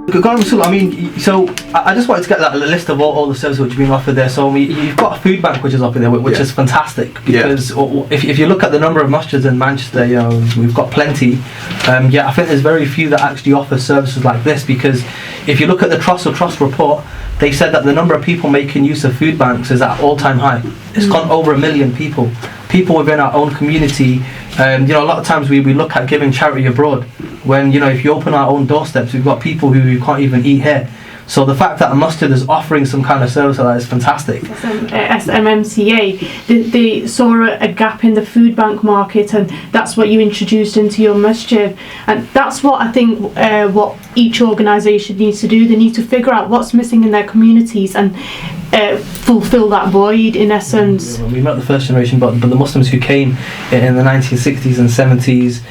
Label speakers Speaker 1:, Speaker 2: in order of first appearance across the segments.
Speaker 1: I mean, so I just wanted to get that list of all the services which are being offered there. So I mean, you've got a food bank which is offered there, which is fantastic, because if you look at the number of masjids in Manchester, you know, we've got plenty. I think there's very few that actually offer services like this, because if you look at the Trust report, they said that the number of people making use of food banks is at all-time high. It's gone over 1 million people within our own community. A lot of times we look at giving charity abroad, when, you know, if you open our own doorsteps, we've got people who can't even eat here. So the fact that a masjid is offering some kind of service like that is fantastic.
Speaker 2: SMMCA, they saw a gap in the food bank market, and that's what you introduced into your masjid. And that's what I think what each organisation needs to do. They need to figure out what's missing in their communities and fulfil that void, in essence.
Speaker 1: We met the first generation, but the Muslims who came in the 1960s and 70s,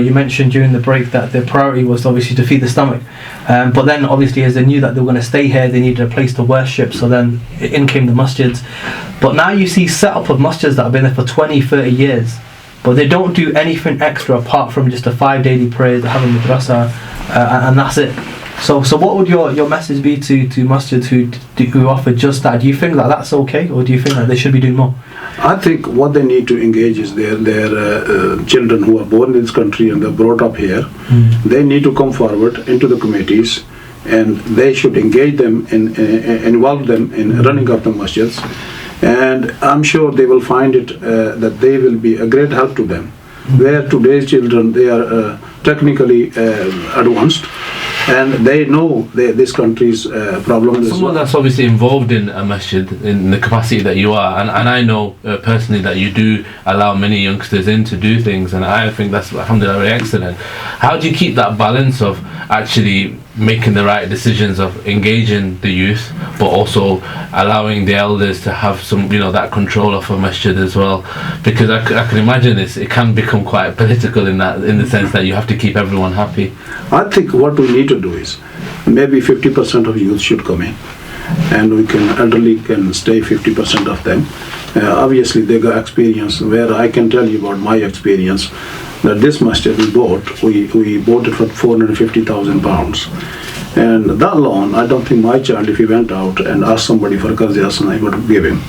Speaker 1: you mentioned during the break that their priority was obviously to feed the stomach. But then obviously, as they knew that they were going to stay here, they needed a place to worship, so then in came the masjids. But now you see set up of masjids that have been there for 20-30 years, but they don't do anything extra apart from just a 5 daily prayer, they have a madrasa, and that's it. So what would your message be to masjids who offer just that? Do you think that that's okay, or do you think that they should be doing more?
Speaker 3: I think what they need to engage is their children who are born in this country and they're brought up here. They need to come forward into the committees, and they should engage them and involve them in running up the masjids. And I'm sure they will find it that they will be a great help to them. Where today's children, they are technically advanced, and they know this country's problems.
Speaker 4: Someone that's obviously involved in a masjid in the capacity that you are, and I know personally that you do allow many youngsters in to do things, and I think that's, alhamdulillah, very excellent. How do you keep that balance of actually making the right decisions, of engaging the youth, but also allowing the elders to have some, that control of a masjid as well? Because I can imagine it can become quite political in the sense that you have to keep everyone happy.
Speaker 3: I think what we need to do is maybe 50% of youth should come in, and elderly can stay 50% of them. Obviously they got experience, where I can tell you about my experience, that this masjid we bought it for £450,000, and that loan, I don't think my child, if he went out and asked somebody for Qazi, I would give him.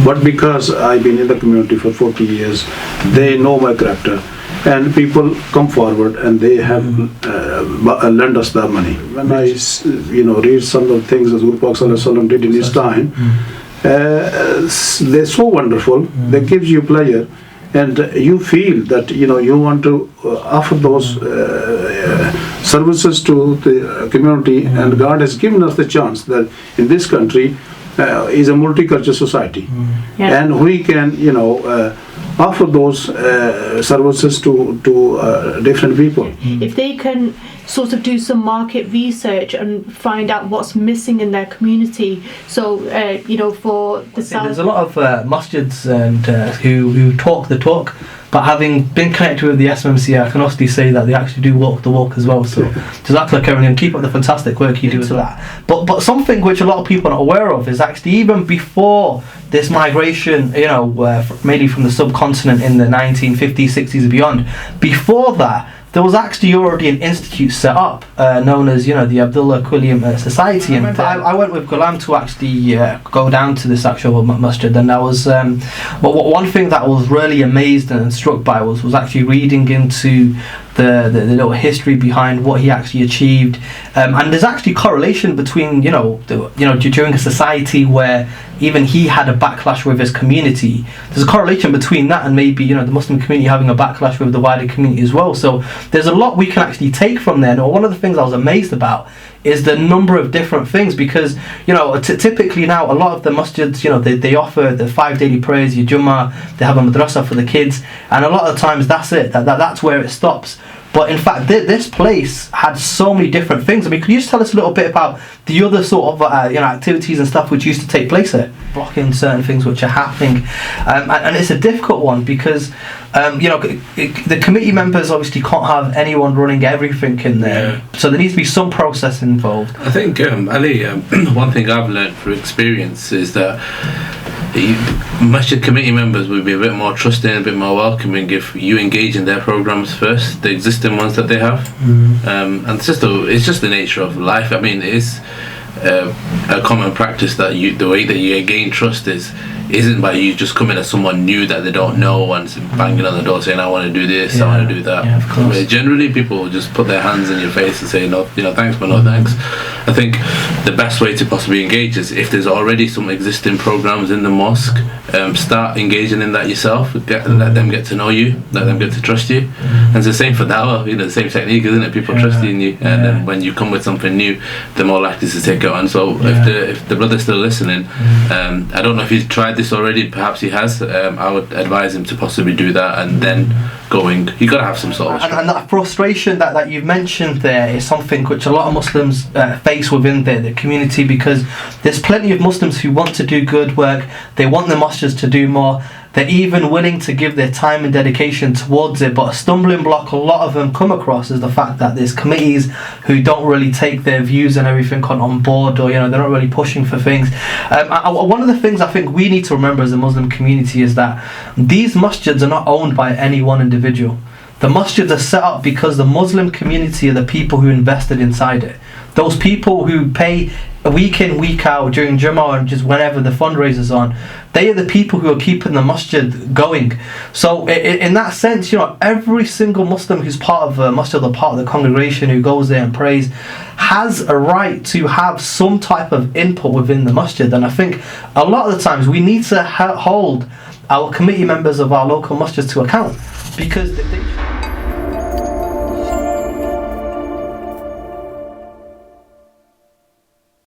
Speaker 3: But because I've been in the community for 40 years, they know my character, and people come forward and they have lend us that money. When I read some of the things that Rasulullah did in his time, they're so wonderful. They gives you pleasure, and you feel that you want to offer those services to the community. And God has given us the chance that in this country is a multicultural society, and we can offer those services to different people.
Speaker 2: If they can sort of do some market research and find out what's missing in their community, so for the South,
Speaker 1: there's a lot of masjids and who talk the talk, but having been connected with the SMMCA, I can honestly say that they actually do walk the walk as well. So Jazakallah khairan, and keep up the fantastic work you do as that. But something which a lot of people are not aware of is actually even before this migration, mainly from the subcontinent in the 1950s, 60s and beyond, before that, there was actually already an institute set up known as, the Abdullah Quilliam Society. And I went with Ghulam to actually go down to this actual masjid, and that was one thing that I was really amazed and struck by was actually reading into the little history behind what he actually achieved, and there's actually correlation between during a society where even he had a backlash with his community. There's a correlation between that and maybe the Muslim community having a backlash with the wider community as well. So there's a lot we can actually take from there. Now, one of the things I was amazed about is the number of different things, because typically now a lot of the masjids, they offer the 5 daily prayers, your Jummah, they have a madrasa for the kids, and a lot of times that's it, that's where it stops. But in fact, this place had so many different things. I mean, could you just tell us a little bit about the other sort of activities and stuff which used to take place here, blocking certain things which are happening? And it's a difficult one because the committee members obviously can't have anyone running everything in there, so there needs to be some process involved.
Speaker 4: I think Ali, one thing I've learned through experience is that masjid committee members would be a bit more trusting, a bit more welcoming if you engage in their programs first. The existing existing ones that they have. And it's just the nature of life. I mean, it's a common practice that the way that you gain trust isn't by you just coming at someone new that they don't know and banging on the door saying, I want to do this, I want to do that.
Speaker 1: Yeah, of course.
Speaker 4: I mean, generally people will just put their hands in your face and say, no, thanks but no thanks. I think the best way to possibly engage is if there's already some existing programs in the mosque, start engaging in that yourself. Let them get to know you, let them get to trust you. And it's the same for dawah, the same technique, isn't it? People trust you, and then when you come with something new, they're more likely to take it on. So if the brother's still listening, I don't know if he's tried this already, perhaps he has. I would advise him to possibly do that, and then you got to have some sort of
Speaker 1: and that frustration that you've mentioned there is something which a lot of Muslims face within the community, because there's plenty of Muslims who want to do good work, they want the masjids to do more, they're even willing to give their time and dedication towards it, but a stumbling block a lot of them come across is the fact that there's committees who don't really take their views and everything on board, or they're not really pushing for things. One of the things I think we need to remember as a Muslim community is that these masjids are not owned by any one individual. The masjids are set up because the Muslim community are the people who invested inside it. Those people who pay week in, week out during Jummah and just whenever the fundraiser's on, they are the people who are keeping the masjid going. So in that sense, every single Muslim who's part of a masjid or part of the congregation who goes there and prays has a right to have some type of input within the masjid. And I think a lot of the times we need to hold our committee members of our local masjids to account, because they